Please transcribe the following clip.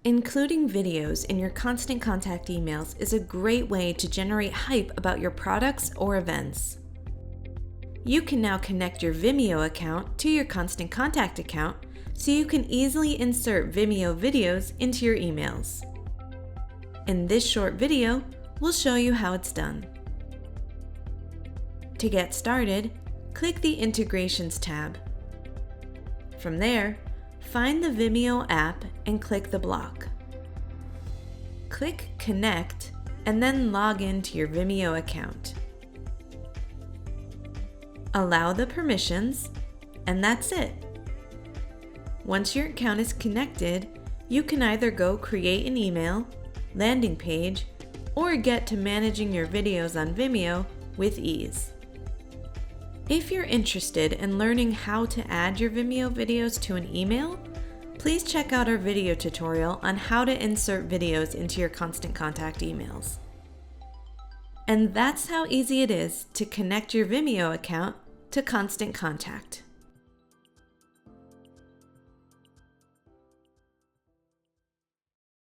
Including videos in your Constant Contact emails is a great way to generate hype about your products or events. You can now connect your Vimeo account to your Constant Contact account so you can easily insert Vimeo videos into your emails. In this short video, we'll show you how it's done. To get started, click the Integrations tab. From there, find the Vimeo app and click the block. Click Connect and then log in to your Vimeo account. Allow the permissions, and that's it. Once your account is connected, you can either go create an email, landing page, or get to managing your videos on Vimeo with ease. If you're interested in learning how to add your Vimeo videos to an email, please check out our video tutorial on how to insert videos into your Constant Contact emails. And that's how easy it is to connect your Vimeo account to Constant Contact.